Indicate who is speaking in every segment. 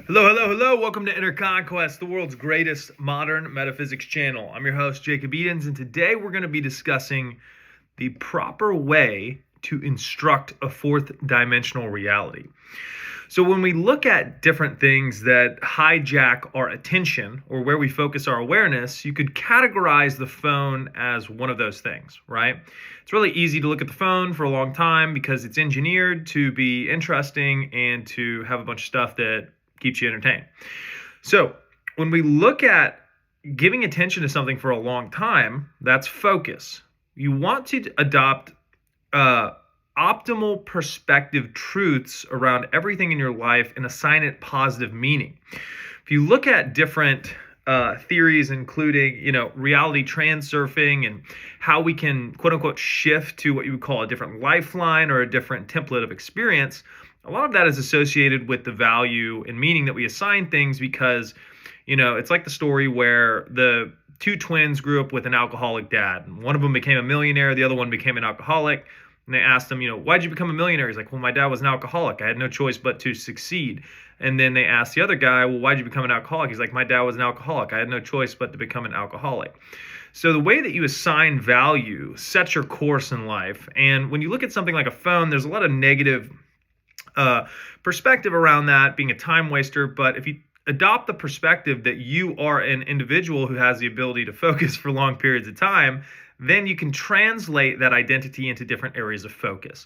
Speaker 1: Hello, hello, hello. Welcome to Inner Conquest, the world's greatest modern metaphysics channel. I'm your host, Jacob Edens, and today we're going to be discussing the proper way to instruct a fourth dimensional reality. So when we look at different things that hijack our attention or where we focus our awareness, you could categorize the phone as one of those things, right? It's really easy to look at the phone for a long time because it's engineered to be interesting and to have a bunch of stuff that keeps you entertained. So when we look at giving attention to something for a long time, that's focus. You want to adopt optimal perspective truths around everything in your life and assign it positive meaning. If you look at different theories, including, reality transurfing and how we can, quote unquote, shift to what you would call a different lifeline or a different template of experience, a lot of that is associated with the value and meaning that we assign things because, it's like the story where the two twins grew up with an alcoholic dad. And one of them became a millionaire, the other one became an alcoholic. And they asked him, why'd you become a millionaire? He's like, well, my dad was an alcoholic. I had no choice but to succeed. And then they asked the other guy, well, why'd you become an alcoholic? He's like, my dad was an alcoholic. I had no choice but to become an alcoholic. So the way that you assign value sets your course in life. And when you look at something like a phone, there's a lot of negative perspective around that being a time waster. But if you adopt the perspective that you are an individual who has the ability to focus for long periods of time, then you can translate that identity into different areas of focus.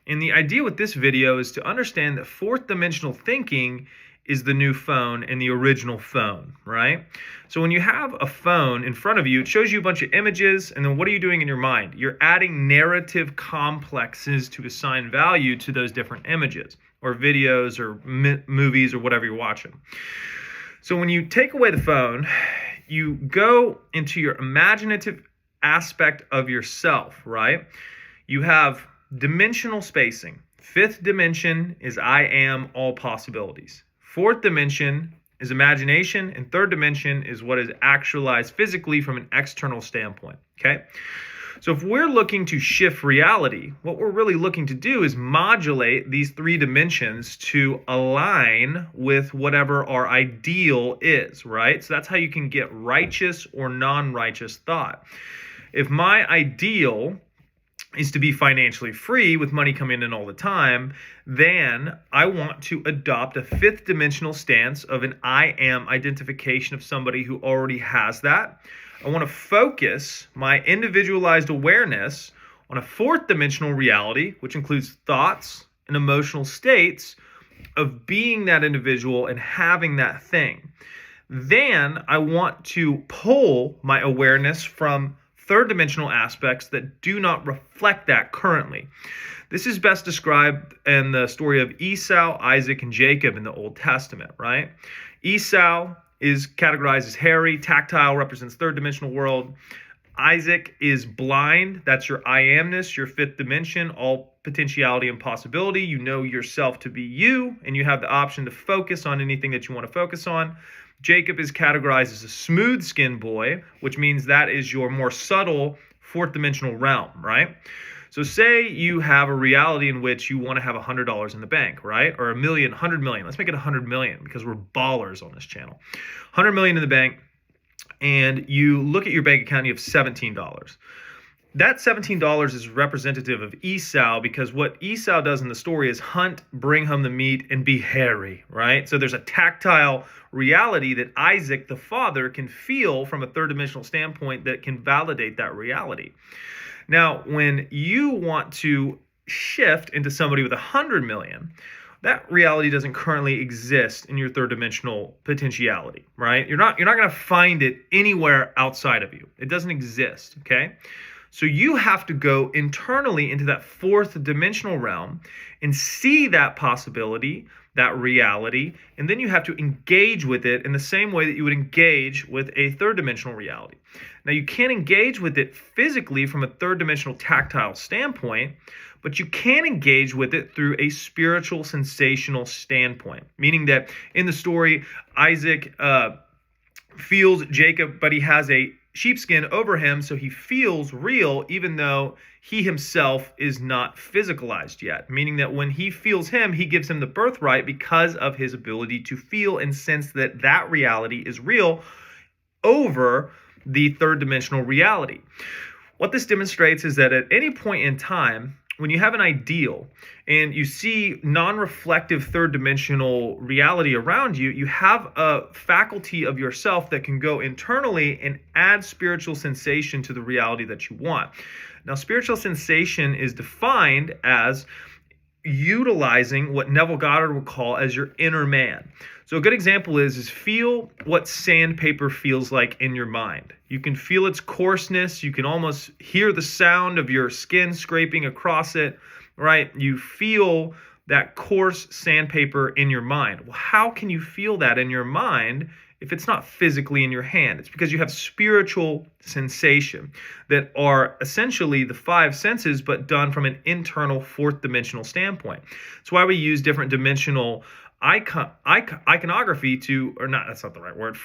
Speaker 1: And the idea with this video is to understand that fourth dimensional thinking is the new phone and the original phone, right? So when you have a phone in front of you, it shows you a bunch of images, and then what are you doing in your mind? You're adding narrative complexes to assign value to those different images or videos or movies or whatever you're watching. So when you take away the phone, you go into your imaginative aspect of yourself, right? You have dimensional spacing. Fifth dimension is I am all possibilities. Fourth dimension is imagination, and third dimension is what is actualized physically from an external standpoint, okay? So if we're looking to shift reality, what we're really looking to do is modulate these three dimensions to align with whatever our ideal is, right? So that's how you can get righteous or non-righteous thought. If my ideal is to be financially free with money coming in all the time, then I want to adopt a fifth dimensional stance of an I am identification of somebody who already has that. I want to focus my individualized awareness on a fourth dimensional reality, which includes thoughts and emotional states of being that individual and having that thing. Then I want to pull my awareness from third dimensional aspects that do not reflect that currently. This is best described in the story of Esau, Isaac, and Jacob in the Old Testament, right? Esau is categorized as hairy, tactile, represents third dimensional world. Isaac is blind, that's your I amness, your fifth dimension, all potentiality and possibility. You know yourself to be you, and you have the option to focus on anything that you want to focus on. Jacob is categorized as a smooth-skinned boy, which means that is your more subtle fourth dimensional realm, right? So say you have a reality in which you want to have $100 in the bank, right? Or $100 million. Let's make it 100 million because we're ballers on this channel. 100 million in the bank, and you look at your bank account and you have $17. That $17 is representative of Esau because what Esau does in the story is hunt, bring home the meat, and be hairy, right? So there's a tactile reality that Isaac, the father, can feel from a third dimensional standpoint that can validate that reality. Now, when you want to shift into somebody with 100 million, that reality doesn't currently exist in your third dimensional potentiality, right? You're not going to find it anywhere outside of you. It doesn't exist, okay? So you have to go internally into that fourth dimensional realm and see that possibility, that reality, and then you have to engage with it in the same way that you would engage with a third dimensional reality. Now, you can't engage with it physically from a third dimensional tactile standpoint, but you can engage with it through a spiritual sensational standpoint, meaning that in the story, Isaac feels Jacob, but he has a sheepskin over him so he feels real even though he himself is not physicalized yet, meaning that when he feels him, he gives him the birthright because of his ability to feel and sense that that reality is real over the third dimensional reality. What this demonstrates is that at any point in time, when you have an ideal and you see non-reflective third dimensional reality around you, you have a faculty of yourself that can go internally and add spiritual sensation to the reality that you want. Now, spiritual sensation is defined as utilizing what Neville Goddard would call as your inner man. So a good example is feel what sandpaper feels like in your mind. You can feel its coarseness. You can almost hear the sound of your skin scraping across it, right? You feel that coarse sandpaper in your mind. Well, how can you feel that in your mind if it's not physically in your hand? It's because you have spiritual sensation that are essentially the five senses, but done from an internal fourth dimensional standpoint. That's why we use different dimensional iconography that's not the right word.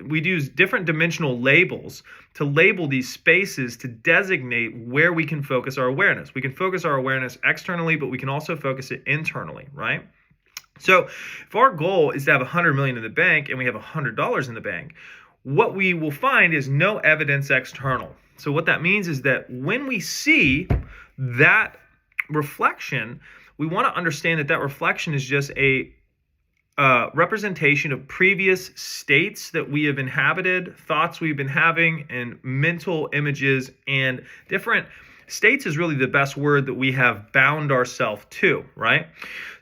Speaker 1: We use different dimensional labels to label these spaces to designate where we can focus our awareness. We can focus our awareness externally, but we can also focus it internally, right? So if our goal is to have $100 million in the bank and we have $100 in the bank, what we will find is no evidence external. So what that means is that when we see that reflection, we want to understand that that reflection is just a representation of previous states that we have inhabited, thoughts we've been having, and mental images, and different states is really the best word that we have bound ourselves to, right?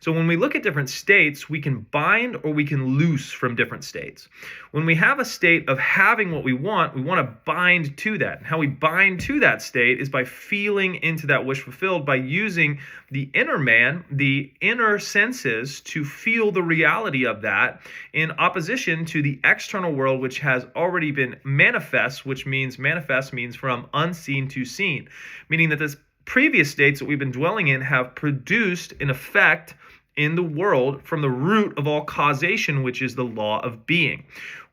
Speaker 1: So when we look at different states, we can bind or we can loose from different states. When we have a state of having what we want to bind to that. And how we bind to that state is by feeling into that wish fulfilled, by using the inner man, the inner senses, to feel the reality of that in opposition to the external world, which has already been manifest, which means manifest means from unseen to seen, meaning that this previous states that we've been dwelling in have produced an effect in the world from the root of all causation, which is the law of being.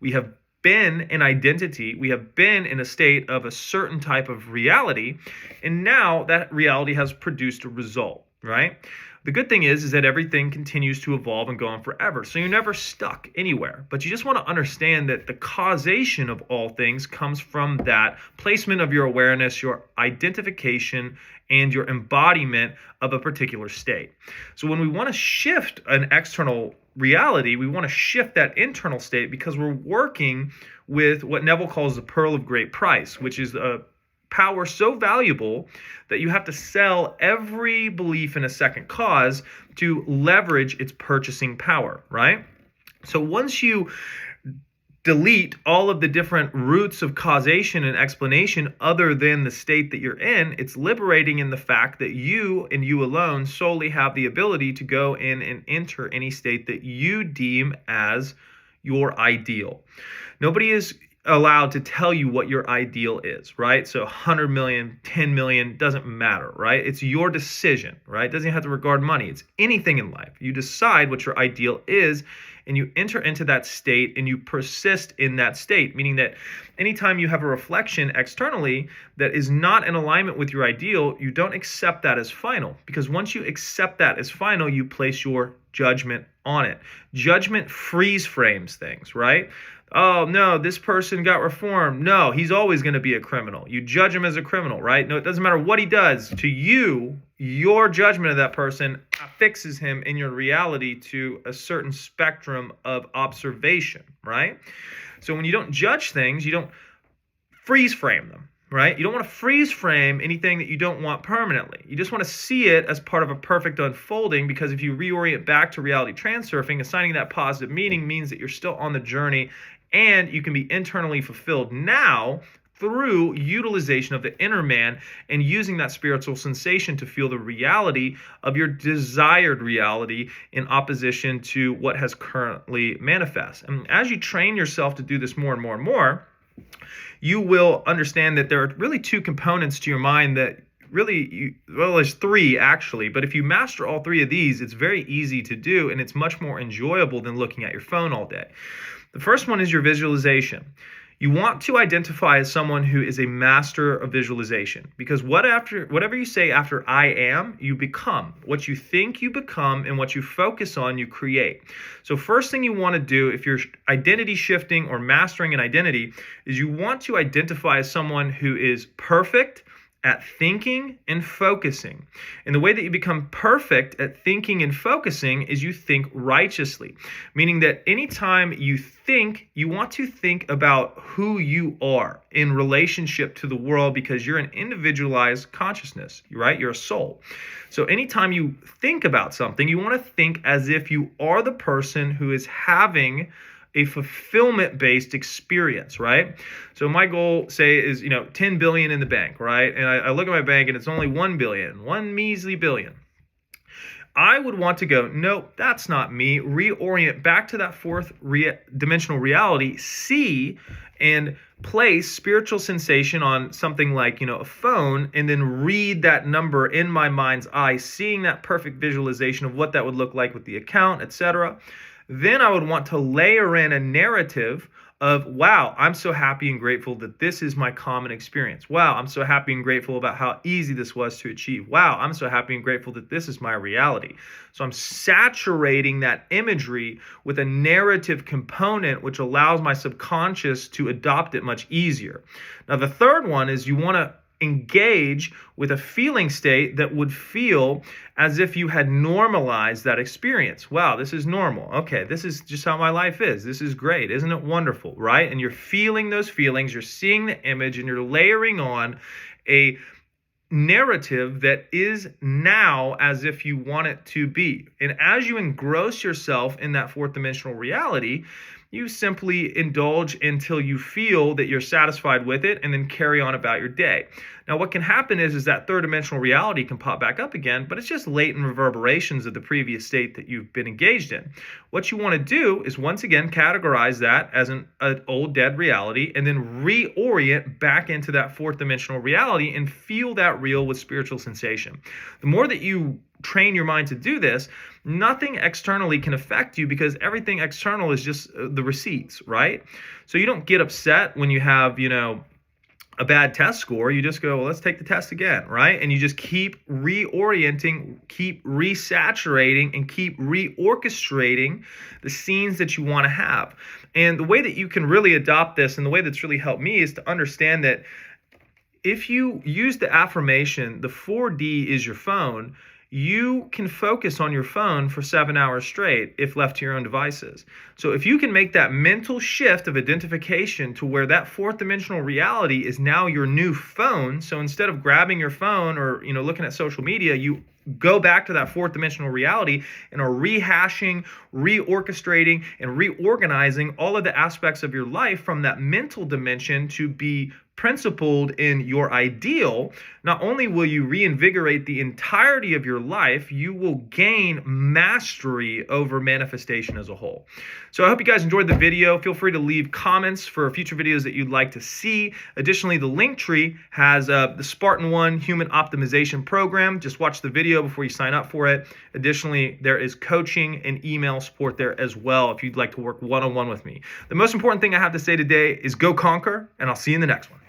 Speaker 1: We have been an identity, we have been in a state of a certain type of reality, and now that reality has produced a result, right? The good thing is that everything continues to evolve and go on forever. So you're never stuck anywhere. But you just want to understand that the causation of all things comes from that placement of your awareness, your identification, and your embodiment of a particular state. So when we want to shift an external reality, we want to shift that internal state because we're working with what Neville calls the pearl of great price, which is a power so valuable that you have to sell every belief in a second cause to leverage its purchasing power, right? So once you delete all of the different roots of causation and explanation other than the state that you're in, it's liberating in the fact that you and you alone solely have the ability to go in and enter any state that you deem as your ideal. Nobody is allowed to tell you what your ideal is, right? So 100 million, 10 million, doesn't matter, right? It's your decision, right? It doesn't even have to regard money. It's anything in life. You decide what your ideal is, and you enter into that state and you persist in that state, meaning that anytime you have a reflection externally that is not in alignment with your ideal, you don't accept that as final, because once you accept that as final, you place your judgment on it. Judgment freeze frames things, right? Oh, no, this person got reformed. No, he's always going to be a criminal. You judge him as a criminal, right? No, it doesn't matter what he does. To you, your judgment of that person affixes him in your reality to a certain spectrum of observation, right? So when you don't judge things, you don't freeze frame them, right? You don't want to freeze frame anything that you don't want permanently. You just want to see it as part of a perfect unfolding, because if you reorient back to reality transurfing, assigning that positive meaning means that you're still on the journey and you can be internally fulfilled now through utilization of the inner man and using that spiritual sensation to feel the reality of your desired reality in opposition to what has currently manifest. And as you train yourself to do this more and more and more, you will understand that there are really two components to your mind that there's three actually, but if you master all three of these, it's very easy to do and it's much more enjoyable than looking at your phone all day. The first one is your visualization. You want to identify as someone who is a master of visualization, because whatever you say after I am, you become. What you think, you become, and what you focus on, you create. So first thing you want to do if you're identity shifting or mastering an identity is you want to identify as someone who is perfect at thinking and focusing. And the way that you become perfect at thinking and focusing is you think righteously, meaning that anytime you think, you want to think about who you are in relationship to the world, because you're an individualized consciousness, right? You're a soul. So anytime you think about something, you want to think as if you are the person who is having a fulfillment-based experience, right? So my goal, say, is 10 billion in the bank, right? And I look at my bank and it's only 1 billion, one measly billion. I would want to go, nope, that's not me. Reorient back to that fourth dimensional reality, see and place spiritual sensation on something like, a phone, and then read that number in my mind's eye, seeing that perfect visualization of what that would look like with the account, etc. Then I would want to layer in a narrative of, wow, I'm so happy and grateful that this is my common experience. Wow, I'm so happy and grateful about how easy this was to achieve. Wow, I'm so happy and grateful that this is my reality. So I'm saturating that imagery with a narrative component, which allows my subconscious to adopt it much easier. Now, the third one is you want to engage with a feeling state that would feel as if you had normalized that experience. Wow, this is normal. Okay, this is just how my life is. This is great. Isn't it wonderful, right? And you're feeling those feelings, you're seeing the image, and you're layering on a narrative that is now as if you want it to be. And as you engross yourself in that fourth dimensional reality, you simply indulge until you feel that you're satisfied with it, and then carry on about your day. Now, what can happen is that third dimensional reality can pop back up again, but it's just latent reverberations of the previous state that you've been engaged in. What you want to do is once again categorize that as an old dead reality, and then reorient back into that fourth dimensional reality and feel that real with spiritual sensation. The more that you train your mind to do this, nothing externally can affect you, because everything external is just the receipts, right? So you don't get upset when you have, a bad test score. You just go, well, let's take the test again, right? And you just keep reorienting, keep resaturating, and keep reorchestrating the scenes that you want to have. And the way that you can really adopt this, and the way that's really helped me, is to understand that if you use the affirmation, the 4D is your phone, you can focus on your phone for 7 hours straight if left to your own devices. So if you can make that mental shift of identification to where that fourth dimensional reality is now your new phone, so instead of grabbing your phone or looking at social media, you go back to that fourth dimensional reality and are rehashing, reorchestrating, and reorganizing all of the aspects of your life from that mental dimension to be principled in your ideal. Not only will you reinvigorate the entirety of your life, you will gain mastery over manifestation as a whole. So I hope you guys enjoyed the video. Feel free to leave comments for future videos that you'd like to see. Additionally, the Linktree has the Spartan 1 Human Optimization Program. Just watch the video before you sign up for it. Additionally, there is coaching and email support there as well if you'd like to work one-on-one with me. The most important thing I have to say today is go conquer, and I'll see you in the next one.